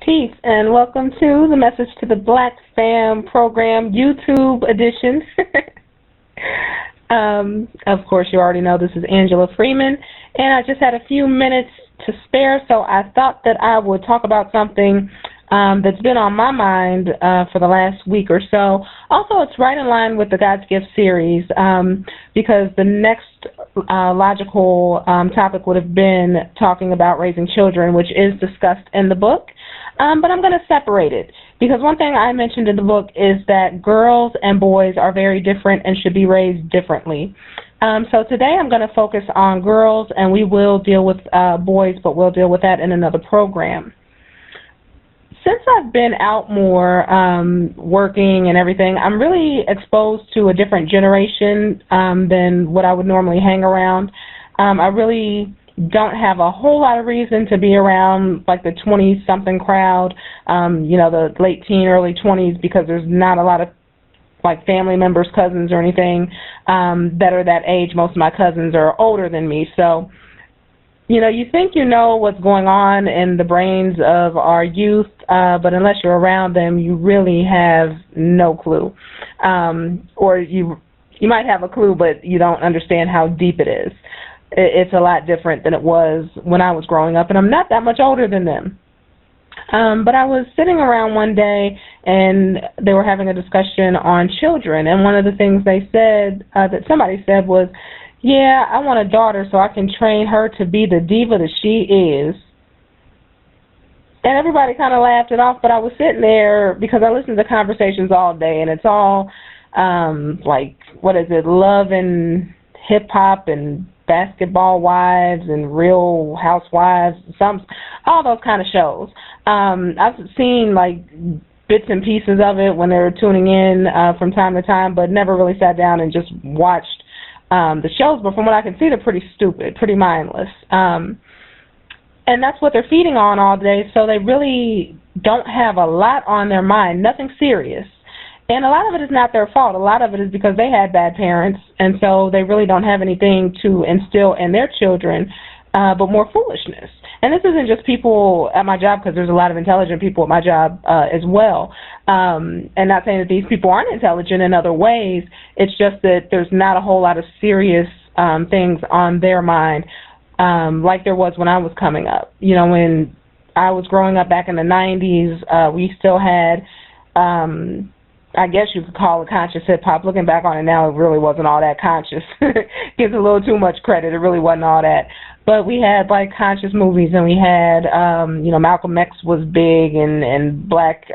Peace, and welcome to the Message to the Black Fam program, YouTube edition. Of course, you already know this is Angela Freeman, and I just had a few minutes to spare, so I thought that I would talk about something that's been on my mind for the last week or so. Also, it's right in line with the God's Gift series because the next logical topic would have been talking about raising children, which is discussed in the book. But I'm going to separate it because one thing I mentioned in the book is that girls and boys are very different and should be raised differently. So today I'm going to focus on girls, and we will deal with boys, but we'll deal with that in another program. Since I've been out more working and everything, I'm really exposed to a different generation than what I would normally hang around. I really don't have a whole lot of reason to be around like the 20-something crowd, the late teen, early 20s, because there's not a lot of like family members, cousins, or anything that are that age. Most of my cousins are older than me, so you think you know what's going on in the brains of our youth, but unless you're around them, you really have no clue. Or you might have a clue, but you don't understand how deep it is. It's a lot different than it was when I was growing up, and I'm not that much older than them. But I was sitting around one day, and they were having a discussion on children, and one of the things they said, that somebody said was, yeah, I want a daughter so I can train her to be the diva that she is. And everybody kind of laughed it off, but I was sitting there because I listen to conversations all day, and it's all love and hip-hop and basketball wives and Real Housewives, all those kind of shows. I've seen like bits and pieces of it when they were tuning in from time to time, but never really sat down and just watched the shows. But from what I can see, they're pretty stupid, pretty mindless. And that's what they're feeding on all day, so they really don't have a lot on their mind, nothing serious. And a lot of it is not their fault. A lot of it is because they had bad parents, and so they really don't have anything to instill in their children but more foolishness. And this isn't just people at my job, because there's a lot of intelligent people at my job as well. And not saying that these people aren't intelligent in other ways. It's just that there's not a whole lot of serious things on their mind like there was when I was coming up. When I was growing up back in the 90s, we still had I guess you could call it conscious hip-hop. Looking back on it now, it really wasn't all that conscious. Gives a little too much credit. It really wasn't all that. But we had, like, conscious movies, and we had, Malcolm X was big, and black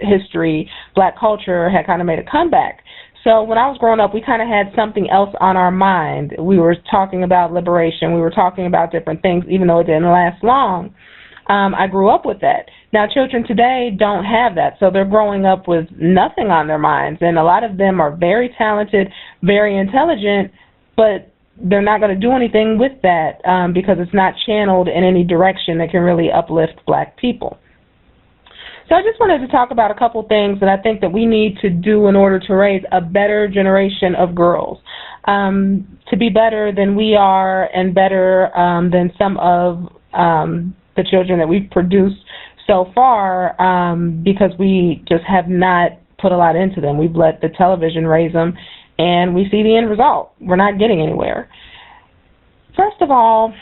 history, black culture had kind of made a comeback. So when I was growing up, we kind of had something else on our mind. We were talking about liberation. We were talking about different things, even though it didn't last long. I grew up with that. Now, children today don't have that, so they're growing up with nothing on their minds, and a lot of them are very talented, very intelligent, but they're not going to do anything with that because it's not channeled in any direction that can really uplift black people. So I just wanted to talk about a couple things that I think that we need to do in order to raise a better generation of girls, to be better than we are and better than some of the children that we've produced so far, because we just have not put a lot into them. We've let the television raise them, and we see the end result. We're not getting anywhere. First of all,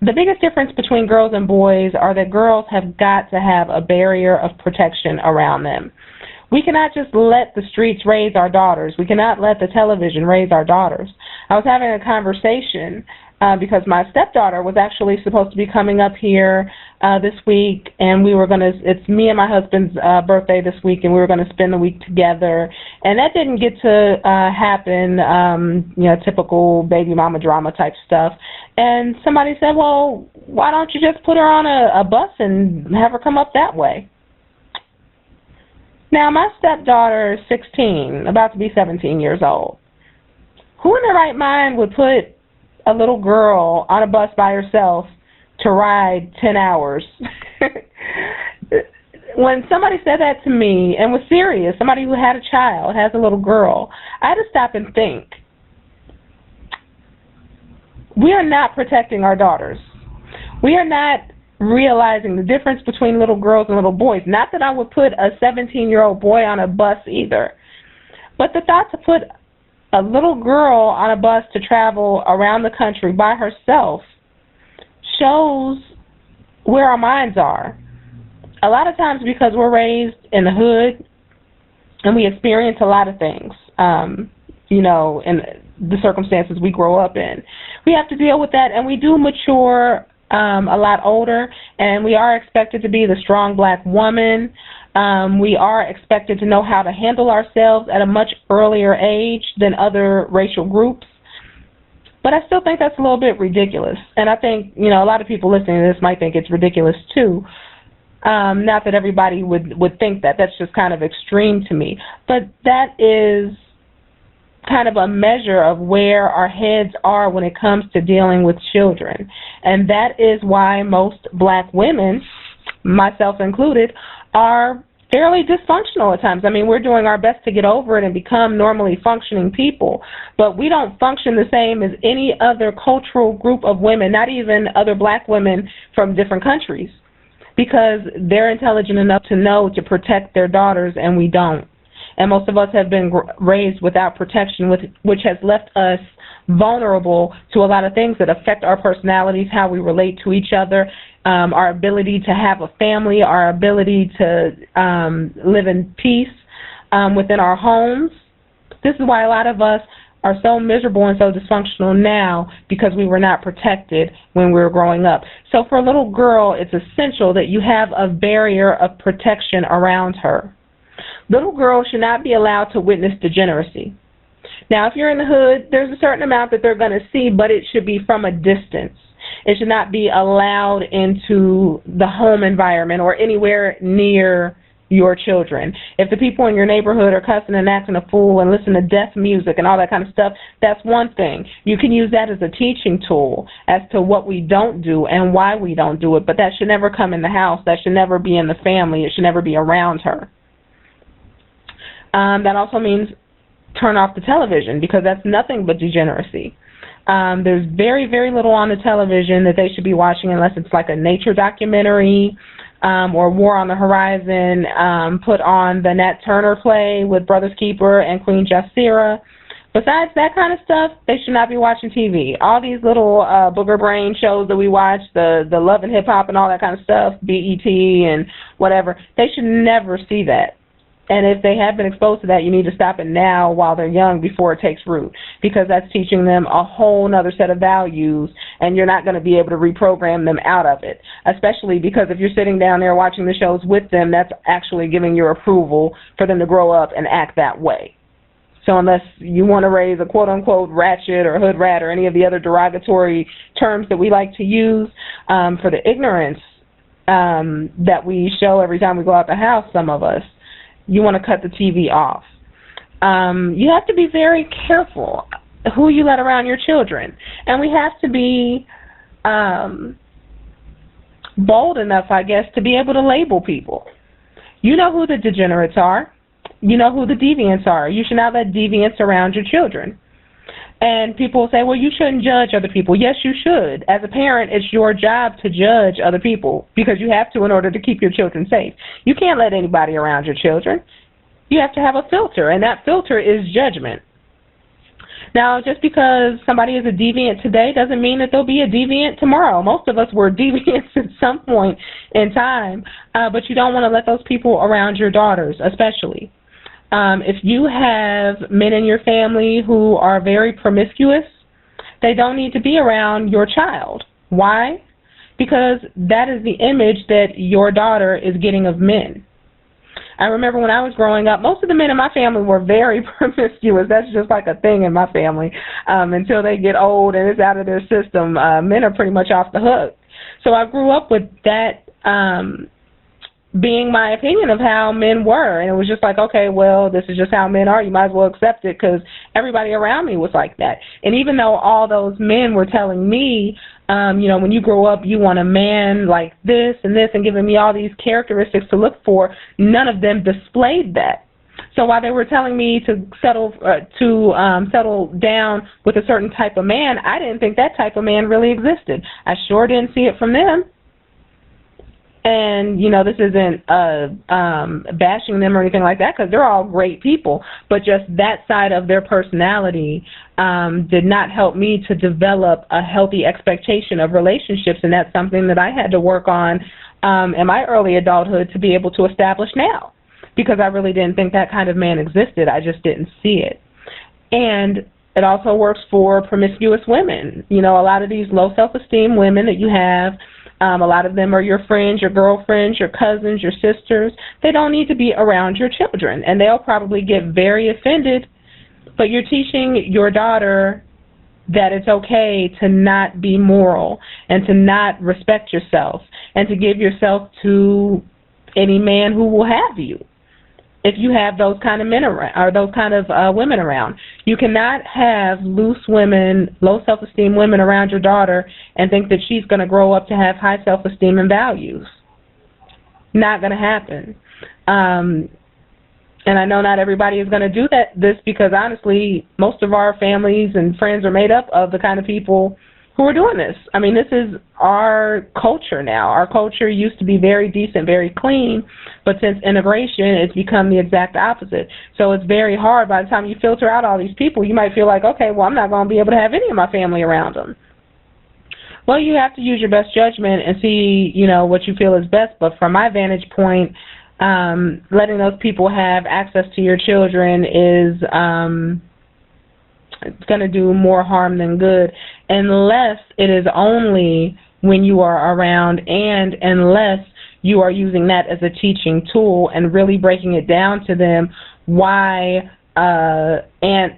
the biggest difference between girls and boys are that girls have got to have a barrier of protection around them. We cannot just let the streets raise our daughters. We cannot let the television raise our daughters. I was having a conversation because my stepdaughter was actually supposed to be coming up here this week, and it's me and my husband's birthday this week, and we were going to spend the week together, and that didn't get to happen, typical baby mama drama type stuff. And somebody said, well, why don't you just put her on a bus and have her come up that way? Now, my stepdaughter is 16, about to be 17 years old. Who in their right mind would put a little girl on a bus by herself to ride 10 hours? When somebody said that to me and was serious, somebody who had a child, has a little girl, I had to stop and think. We are not protecting our daughters. We are not realizing the difference between little girls and little boys. Not that I would put a 17-year-old boy on a bus either, but the thought to put a little girl on a bus to travel around the country by herself shows where our minds are. A lot of times because we're raised in the hood and we experience a lot of things, in the circumstances we grow up in. We have to deal with that, and we do mature a lot older, and we are expected to be the strong black woman. We are expected to know how to handle ourselves at a much earlier age than other racial groups. But I still think that's a little bit ridiculous. And I think, a lot of people listening to this might think it's ridiculous too. Not that everybody would think that. That's just kind of extreme to me. But that is kind of a measure of where our heads are when it comes to dealing with children. And that is why most black women, myself included, are fairly dysfunctional at times. I mean, we're doing our best to get over it and become normally functioning people, but we don't function the same as any other cultural group of women, not even other black women from different countries, because they're intelligent enough to know to protect their daughters, and we don't. And most of us have been raised without protection, which has left us vulnerable to a lot of things that affect our personalities, how we relate to each other, our ability to have a family, our ability to live in peace within our homes. This is why a lot of us are so miserable and so dysfunctional now, because we were not protected when we were growing up. So for a little girl, it's essential that you have a barrier of protection around her. Little girls should not be allowed to witness degeneracy. Now, if you're in the hood, there's a certain amount that they're going to see, but it should be from a distance. It should not be allowed into the home environment or anywhere near your children. If the people in your neighborhood are cussing and acting a fool and listening to death music and all that kind of stuff, that's one thing. You can use that as a teaching tool as to what we don't do and why we don't do it, but that should never come in the house. That should never be in the family. It should never be around her. That also means turn off the television, because that's nothing but degeneracy. There's very, very little on the television that they should be watching unless it's like a nature documentary or War on the Horizon, put on the Nat Turner play with Brothers Keeper and Queen Jasira. Besides that kind of stuff, they should not be watching TV. All these little booger brain shows that we watch, the Love and Hip Hop and all that kind of stuff, BET and whatever, they should never see that. And if they have been exposed to that, you need to stop it now while they're young before it takes root, because that's teaching them a whole other set of values, and you're not going to be able to reprogram them out of it, especially because if you're sitting down there watching the shows with them, that's actually giving your approval for them to grow up and act that way. So unless you want to raise a quote-unquote ratchet or hood rat or any of the other derogatory terms that we like to use for the ignorance that we show every time we go out the house, some of us, you want to cut the TV off. You have to be very careful who you let around your children. And we have to be bold enough, I guess, to be able to label people. You know who the degenerates are. You know who the deviants are. You should not let deviants around your children. And people will say, well, you shouldn't judge other people. Yes, you should. As a parent, it's your job to judge other people, because you have to in order to keep your children safe. You can't let anybody around your children. You have to have a filter, and that filter is judgment. Now, just because somebody is a deviant today doesn't mean that they'll be a deviant tomorrow. Most of us were deviants at some point in time, but you don't want to let those people around your daughters, especially. If you have men in your family who are very promiscuous, they don't need to be around your child. Why? Because that is the image that your daughter is getting of men. I remember when I was growing up, most of the men in my family were very promiscuous. That's just like a thing in my family. Until they get old and it's out of their system, men are pretty much off the hook. So I grew up with that being my opinion of how men were, and it was just like, okay, well, this is just how men are. You might as well accept it, because everybody around me was like that. And even though all those men were telling me, when you grow up, you want a man like this, and giving me all these characteristics to look for, none of them displayed that. So while they were telling me to settle down with a certain type of man, I didn't think that type of man really existed. I sure didn't see it from them. And, this isn't bashing them or anything like that, because they're all great people. But just that side of their personality did not help me to develop a healthy expectation of relationships. And that's something that I had to work on in my early adulthood to be able to establish now, because I really didn't think that kind of man existed. I just didn't see it. And it also works for promiscuous women. A lot of these low self-esteem women that you have, a lot of them are your friends, your girlfriends, your cousins, your sisters. They don't need to be around your children, and they'll probably get very offended. But you're teaching your daughter that it's okay to not be moral and to not respect yourself and to give yourself to any man who will have you. If you have those kind of men around, or those kind of women around, you cannot have loose women, low self-esteem women around your daughter and think that she's going to grow up to have high self-esteem and values. Not going to happen. And I know not everybody is going to do this, because honestly, most of our families and friends are made up of the kind of people who are doing this. I mean, this is our culture now. Our culture used to be very decent, very clean, but since integration, it's become the exact opposite. So it's very hard. By the time you filter out all these people, you might feel like, okay, well, I'm not going to be able to have any of my family around them. Well, you have to use your best judgment and see, what you feel is best. But from my vantage point, letting those people have access to your children is it's going to do more harm than good, unless it is only when you are around, and unless you are using that as a teaching tool and really breaking it down to them why Aunt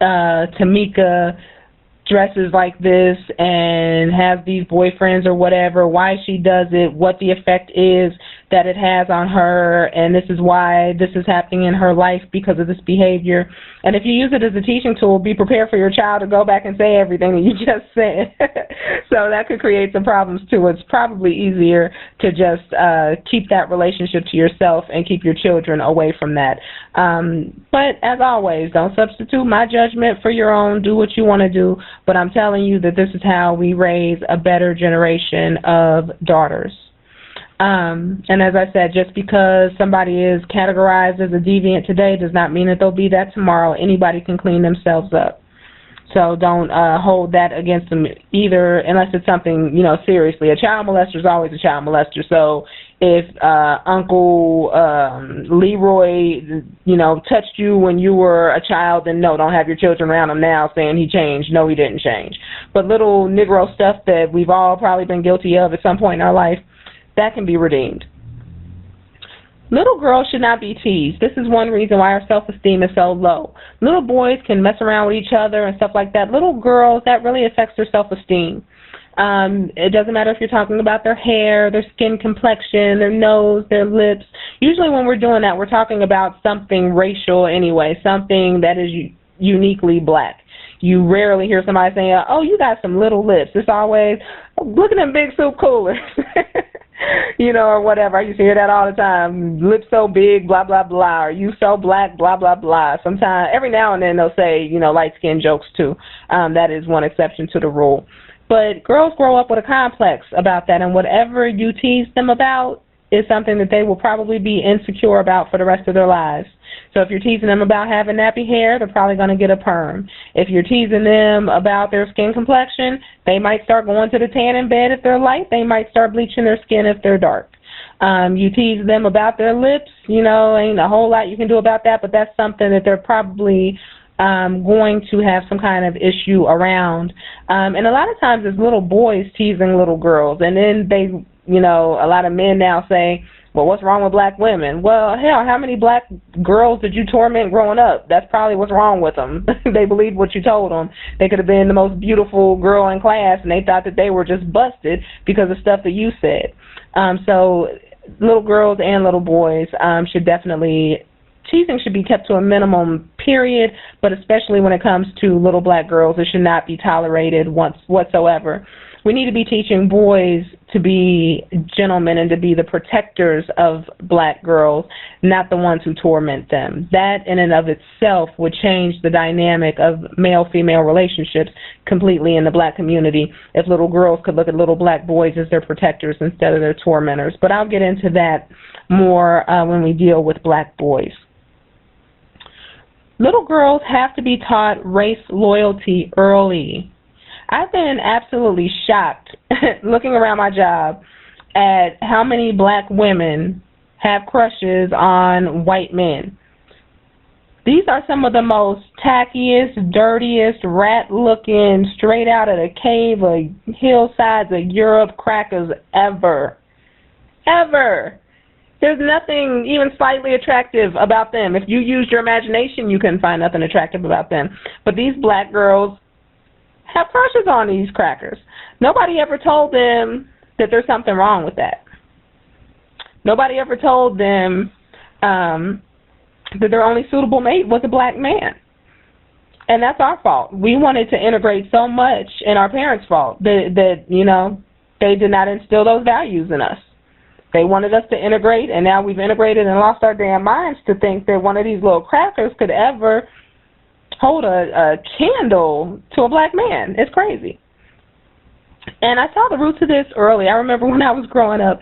Tamika dresses like this and has these boyfriends or whatever, why she does it, what the effect is that it has on her, and this is why this is happening in her life because of this behavior. And if you use it as a teaching tool, be prepared for your child to go back and say everything that you just said. So that could create some problems too. It's probably easier to just keep that relationship to yourself and keep your children away from that. But as always, don't substitute my judgment for your own. Do what you want to do. But I'm telling you that this is how we raise a better generation of daughters. And as I said, just because somebody is categorized as a deviant today does not mean that they'll be that tomorrow. Anybody can clean themselves up. So don't hold that against them either, unless it's something, seriously. A child molester is always a child molester. So if Uncle Leroy, touched you when you were a child, then no, don't have your children around him now saying he changed. No, he didn't change. But little Negro stuff that we've all probably been guilty of at some point in our life, that can be redeemed. Little girls should not be teased. This is one reason why our self-esteem is so low. Little boys can mess around with each other and stuff like that. Little girls, that really affects their self-esteem. It doesn't matter if you're talking about their hair, their skin complexion, their nose, their lips. Usually when we're doing that, we're talking about something racial anyway, something that is uniquely black. You rarely hear somebody saying, oh, you got some little lips. It's always, look at them big soup coolers. Or whatever. I used to hear that all the time. Lips so big, blah, blah, blah. Or you so black, blah, blah, blah. Sometimes, every now and then they'll say, light-skinned jokes too. That is one exception to the rule. But girls grow up with a complex about that, and whatever you tease them about is something that they will probably be insecure about for the rest of their lives. So if you're teasing them about having nappy hair, they're probably going to get a perm. If you're teasing them about their skin complexion, they might start going to the tanning bed if they're light. They might start bleaching their skin if they're dark. You tease them about their lips, ain't a whole lot you can do about that, but that's something that they're probably going to have some kind of issue around. And a lot of times it's little boys teasing little girls, and then they, a lot of men now say, well, what's wrong with black women? Well, hell, how many black girls did you torment growing up? That's probably what's wrong with them. They believed what you told them. They could have been the most beautiful girl in class, and they thought that they were just busted because of stuff that you said. So little girls and little boys should definitely, teasing should be kept to a minimum, period, but especially when it comes to little black girls, it should not be tolerated whatsoever. We need to be teaching boys to be gentlemen and to be the protectors of black girls, not the ones who torment them. That in and of itself would change the dynamic of male-female relationships completely in the black community if little girls could look at little black boys as their protectors instead of their tormentors. But I'll get into that more when we deal with black boys. Little girls have to be taught race loyalty early. I've been absolutely shocked looking around my job at how many black women have crushes on white men. These are some of the most tackiest, dirtiest, rat-looking, straight out of the cave of hillsides of Europe crackers ever. Ever. There's nothing even slightly attractive about them. If you used your imagination, you couldn't find nothing attractive about them. But these black girls have crushes on these crackers. Nobody ever told them that there's something wrong with that. Nobody ever told them that their only suitable mate was a black man. And that's our fault. We wanted to integrate so much, and our parents' fault, that you know, they did not instill those values in us. They wanted us to integrate, and now we've integrated and lost our damn minds to think that one of these little crackers could ever hold a candle to a black man. It's crazy. And I saw the roots of this early. I remember when I was growing up,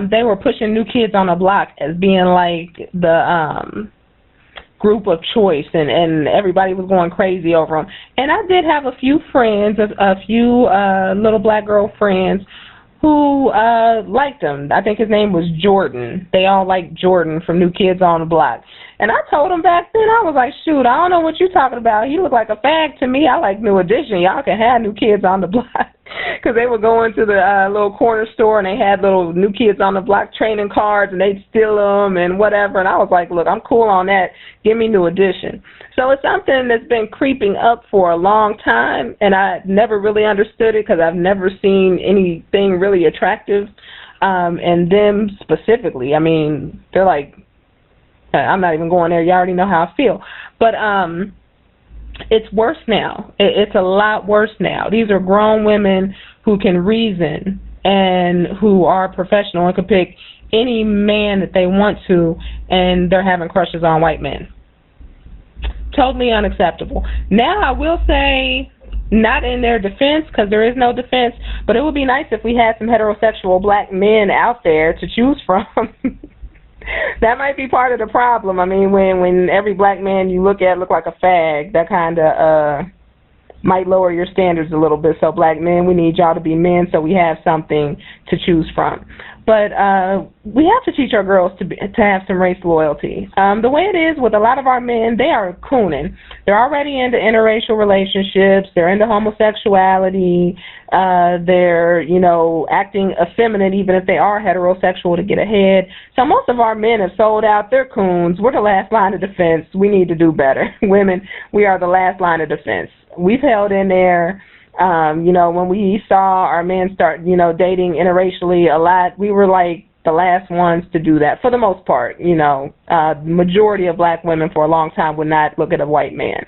they were pushing New Kids on the Block as being like the group of choice, and everybody was going crazy over them. And I did have a few friends, a few little black girl friends who liked him. I think his name was Jordan. They all liked Jordan from New Kids on the Block. And I told him back then, I was like, shoot, I don't know what you're talking about. He looked like a fag to me. I like New Edition. Y'all can have New Kids on the Block. Because they would go into the little corner store and they had little New Kids on the Block training cards and they'd steal them and whatever. And I was like, look, I'm cool on that. Give me New Edition. So it's something that's been creeping up for a long time, and I never really understood it because I've never seen anything really attractive in them specifically. I mean, they're like, I'm not even going there. You already know how I feel. But it's worse now. It's a lot worse now. These are grown women who can reason and who are professional and can pick any man that they want to, and they're having crushes on white men. Totally unacceptable. Now, I will say, not in their defense, because there is no defense, but it would be nice if we had some heterosexual black men out there to choose from. That might be part of the problem. I mean, when every black man you look at look like a fag, that kind of might lower your standards a little bit. So black men, we need y'all to be men so we have something to choose from. But we have to teach our girls to have some race loyalty. The way it is with a lot of our men, they are cooning. They're already into interracial relationships. They're into homosexuality. They're, you know, acting effeminate even if they are heterosexual to get ahead. So most of our men have sold out. They're coons. We're the last line of defense. We need to do better. Women, we are the last line of defense. We've held in there. You know, when we saw our men start, you know, dating interracially a lot, we were like the last ones to do that for the most part. You know, majority of black women for a long time would not look at a white man.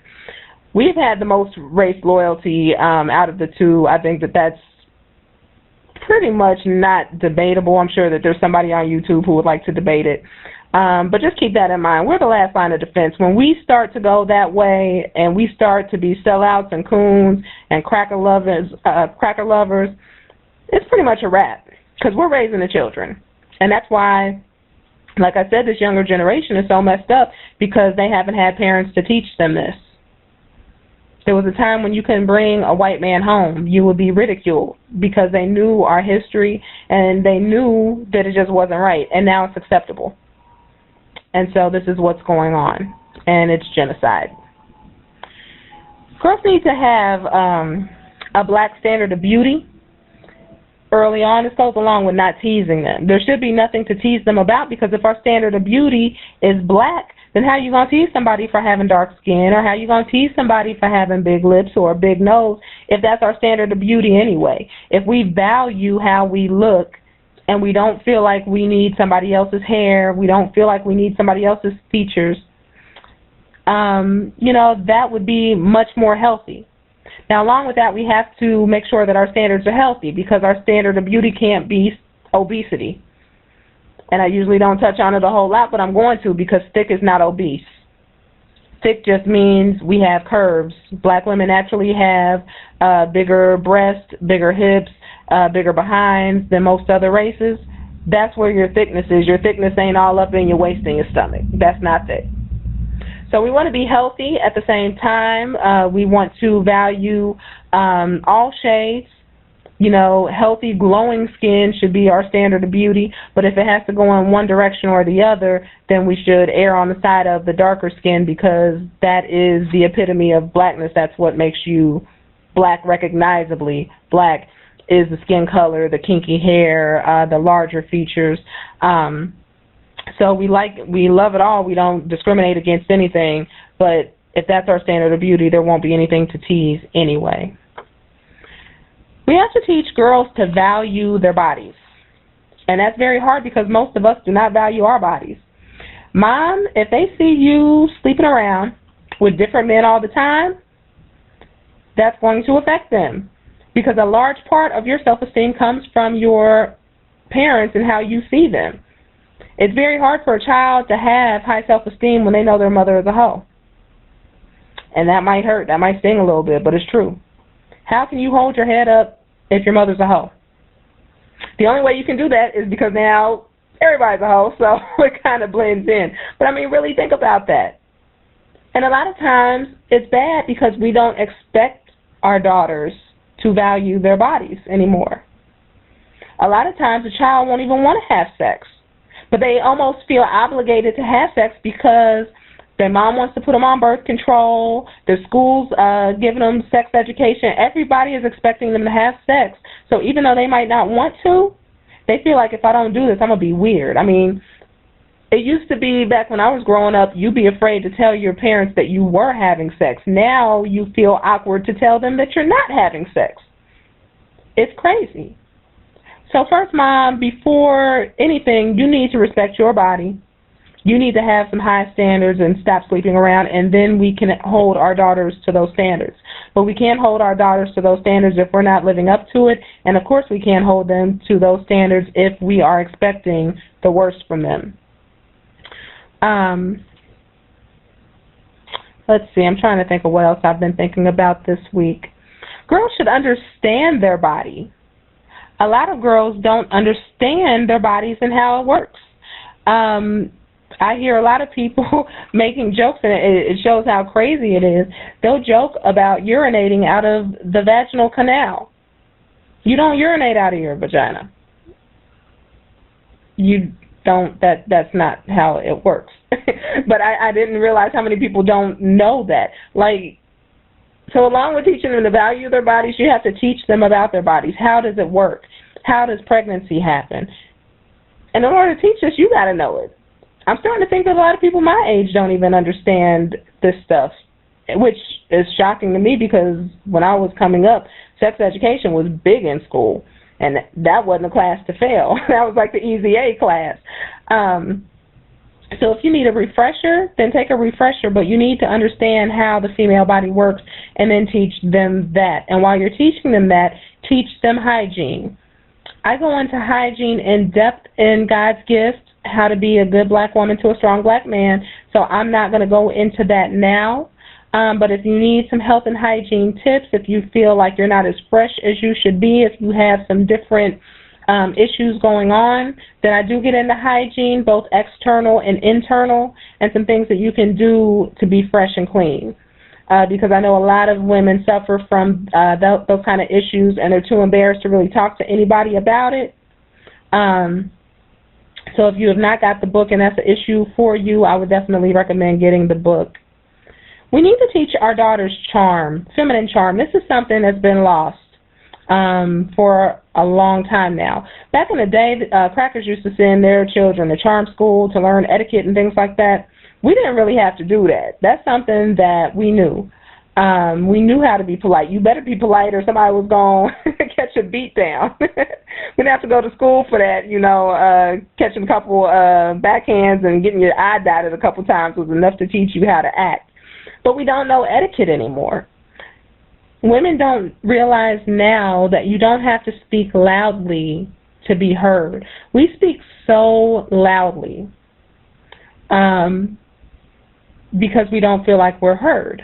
We've had the most race loyalty out of the two. I think that that's pretty much not debatable. I'm sure that there's somebody on YouTube who would like to debate it. But just keep that in mind. We're the last line of defense. When we start to go that way and we start to be sellouts and coons and cracker lovers, it's pretty much a wrap because we're raising the children. And that's why, like I said, this younger generation is so messed up because they haven't had parents to teach them this. There was a time when you couldn't bring a white man home. You would be ridiculed because they knew our history and they knew that it just wasn't right. And now it's acceptable. And so this is what's going on, and it's genocide. Girls need to have a black standard of beauty early on. This goes along with not teasing them. There should be nothing to tease them about because if our standard of beauty is black, then how are you going to tease somebody for having dark skin, or how are you going to tease somebody for having big lips or a big nose if that's our standard of beauty anyway? If we value how we look, and we don't feel like we need somebody else's hair, we don't feel like we need somebody else's features, you know, that would be much more healthy. Now, along with that, we have to make sure that our standards are healthy, because our standard of beauty can't be obesity. And I usually don't touch on it a whole lot, but I'm going to, because thick is not obese. Thick just means we have curves. Black women naturally have bigger breasts, bigger hips, bigger behinds than most other races. That's where your thickness is. Your thickness ain't all up in your waist and your stomach. That's not thick. So we want to be healthy at the same time. We want to value all shades. You know, healthy, glowing skin should be our standard of beauty, but if it has to go in one direction or the other, then we should err on the side of the darker skin, because that is the epitome of blackness. That's what makes you black, recognizably black, is the skin color, the kinky hair, the larger features. So we love it all. We don't discriminate against anything, but if that's our standard of beauty, there won't be anything to tease anyway. We have to teach girls to value their bodies. And that's very hard, because most of us do not value our bodies. Mom, if they see you sleeping around with different men all the time, that's going to affect them, because a large part of your self-esteem comes from your parents and how you see them. It's very hard for a child to have high self-esteem when they know their mother is a hoe. And that might hurt. That might sting a little bit, but it's true. How can you hold your head up if your mother's a hoe? The only way you can do that is because now everybody's a hoe, so it kind of blends in. But, I mean, really think about that. And a lot of times it's bad because we don't expect our daughters to value their bodies anymore. A lot of times a child won't even want to have sex, but they almost feel obligated to have sex because their mom wants to put them on birth control, their school's giving them sex education. Everybody is expecting them to have sex. So even though they might not want to, they feel like, if I don't do this, I'm going to be weird. I mean, it used to be back when I was growing up, you'd be afraid to tell your parents that you were having sex. Now you feel awkward to tell them that you're not having sex. It's crazy. So first, Mom, before anything, you need to respect your body. You need to have some high standards and stop sleeping around, and then we can hold our daughters to those standards. But we can't hold our daughters to those standards if we're not living up to it, and of course we can't hold them to those standards if we are expecting the worst from them. Let's see, I'm trying to think of what else I've been thinking about this week. Girls should understand their body. A lot of girls don't understand their bodies and how it works. I hear a lot of people making jokes, and it shows how crazy it is. They'll joke about urinating out of the vaginal canal. You don't urinate out of your vagina. You don't. That's not how it works. But I didn't realize how many people don't know that. Like, so along with teaching them to value their bodies, you have to teach them about their bodies. How does it work? How does pregnancy happen? And in order to teach this, you got to know it. I'm starting to think that a lot of people my age don't even understand this stuff, which is shocking to me, because when I was coming up, sex education was big in school, and that wasn't a class to fail. That was like the easy A class. So if you need a refresher, then take a refresher, but you need to understand how the female body works and then teach them that. And while you're teaching them that, teach them hygiene. I go into hygiene in depth in God's Gift, how to be a good black woman to a strong black man, so I'm not going to go into that now. But if you need some health and hygiene tips, if you feel like you're not as fresh as you should be, if you have some different issues going on, then I do get into hygiene, both external and internal, and some things that you can do to be fresh and clean. Because I know a lot of women suffer from those kind of issues, and they're too embarrassed to really talk to anybody about it. So if you have not got the book and that's an issue for you, I would definitely recommend getting the book. We need to teach our daughters charm, feminine charm. This is something that's been lost for a long time now. Back in the day, crackers used to send their children to charm school to learn etiquette and things like that. We didn't really have to do that. That's something that we knew. We knew how to be polite. You better be polite or somebody was going to catch a beat down. We didn't have to go to school for that, you know. Catching a couple backhands and getting your eye dotted a couple times was enough to teach you how to act. But we don't know etiquette anymore. Women don't realize now that you don't have to speak loudly to be heard. We speak so loudly because we don't feel like we're heard.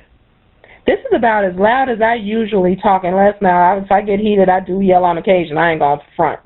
This is about as loud as I usually talk, unless now if I get heated, I do yell on occasion. I ain't going to front.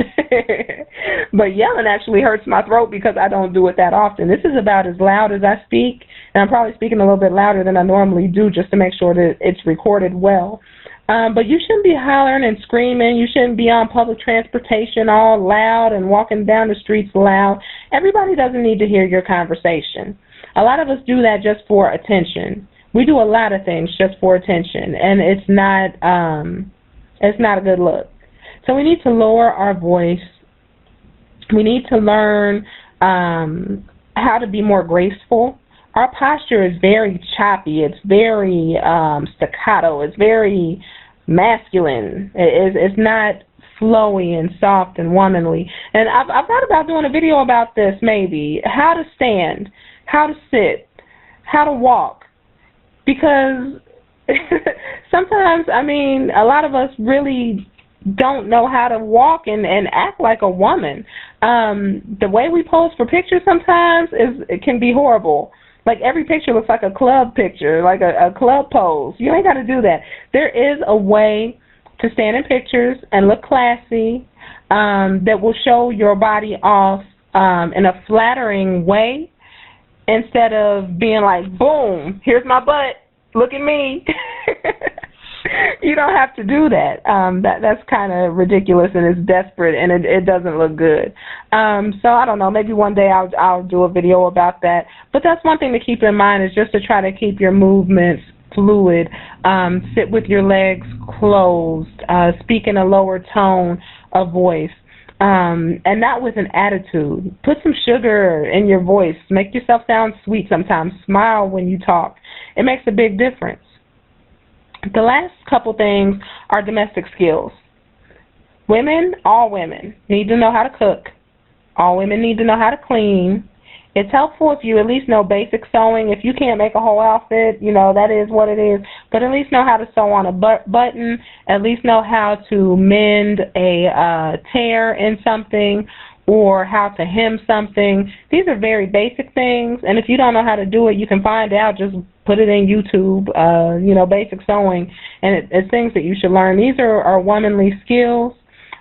But yelling actually hurts my throat because I don't do it that often. This is about as loud as I speak, and I'm probably speaking a little bit louder than I normally do just to make sure that it's recorded well. But you shouldn't be hollering and screaming. You shouldn't be on public transportation all loud and walking down the streets loud. Everybody doesn't need to hear your conversation. A lot of us do that just for attention. We do a lot of things just for attention, and it's not a good look. So we need to lower our voice. We need to learn how to be more graceful. Our posture is very choppy. It's very staccato. It's very masculine. It's not flowy and soft and womanly. And I've thought about doing a video about this maybe. How to stand, how to sit, how to walk. Because sometimes, I mean, a lot of us really don't know how to walk and act like a woman. The way we pose for pictures sometimes it can be horrible. Like every picture looks like a club picture, like a club pose. You ain't got to do that. There is a way to stand in pictures and look classy that will show your body off in a flattering way, instead of being like, boom, here's my butt, look at me. You don't have to do that. That's kind of ridiculous, and it's desperate, and it doesn't look good. So I don't know, maybe one day I'll do a video about that. But that's one thing to keep in mind, is just to try to keep your movements fluid. Sit with your legs closed. Speak in a lower tone of voice. And not with an attitude. Put some sugar in your voice. Make yourself sound sweet sometimes. Smile when you talk. It makes a big difference. The last couple things are domestic skills. Women, all women, need to know how to cook. All women need to know how to clean. It's helpful if you at least know basic sewing. If you can't make a whole outfit, you know, that is what it is. But at least know how to sew on a button. At least know how to mend a tear in something, or how to hem something. These are very basic things. And if you don't know how to do it, you can find out. Just put it in YouTube, basic sewing. And it's things that you should learn. These are womanly skills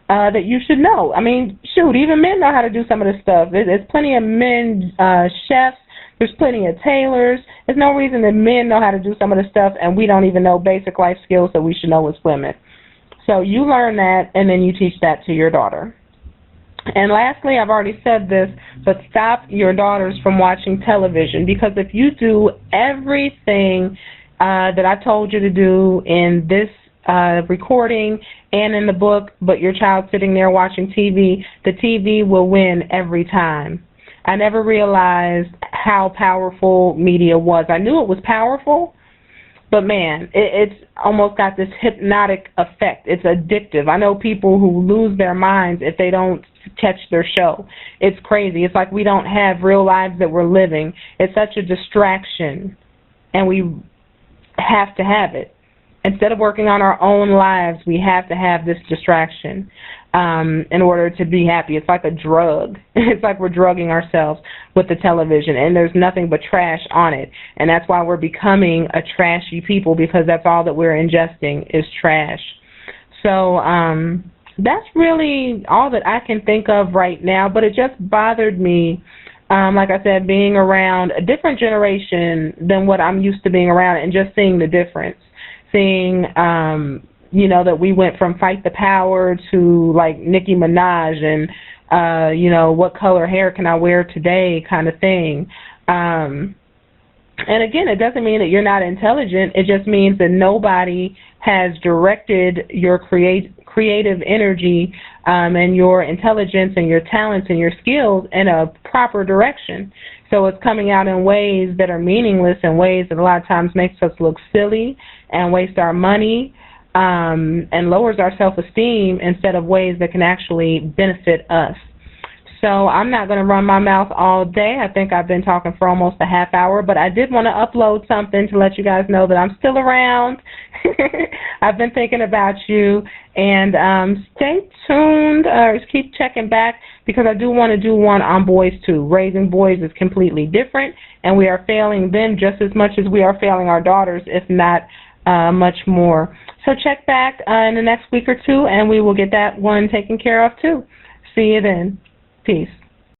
that you should know. I mean, shoot, even men know how to do some of this stuff. There's plenty of men chefs. There's plenty of tailors. There's no reason that men know how to do some of this stuff and we don't even know basic life skills that we should know as women. So you learn that, and then you teach that to your daughter. And lastly, I've already said this, but stop your daughters from watching television, because if you do everything that I told you to do in this recording and in the book, but your child's sitting there watching TV, the TV will win every time. I never realized how powerful media was. I knew it was powerful, but man, it's almost got this hypnotic effect. It's addictive. I know people who lose their minds if they don't catch their show. It's crazy. It's like we don't have real lives that we're living. It's such a distraction, and we have to have it. Instead of working on our own lives, we have to have this distraction in order to be happy. It's like a drug. It's like we're drugging ourselves with the television, and there's nothing but trash on it. And that's why we're becoming a trashy people, because that's all that we're ingesting is trash. So that's really all that I can think of right now, but it just bothered me, like I said, being around a different generation than what I'm used to being around, and just seeing the difference. Seeing, that we went from Fight the Power to, like, Nicki Minaj and, what color hair can I wear today kind of thing. And, again, it doesn't mean that you're not intelligent. It just means that nobody has directed your creative energy and your intelligence and your talents and your skills in a proper direction. So it's coming out in ways that are meaningless, and ways that a lot of times makes us look silly and waste our money and lowers our self-esteem, instead of ways that can actually benefit us. So I'm not going to run my mouth all day. I think I've been talking for almost a half hour, but I did want to upload something to let you guys know that I'm still around. I've been thinking about you, and stay tuned, or keep checking back, because I do want to do one on boys too. Raising boys is completely different, and we are failing them just as much as we are failing our daughters, if not much more. So check back in the next week or two, and we will get that one taken care of too. See you then. Peace.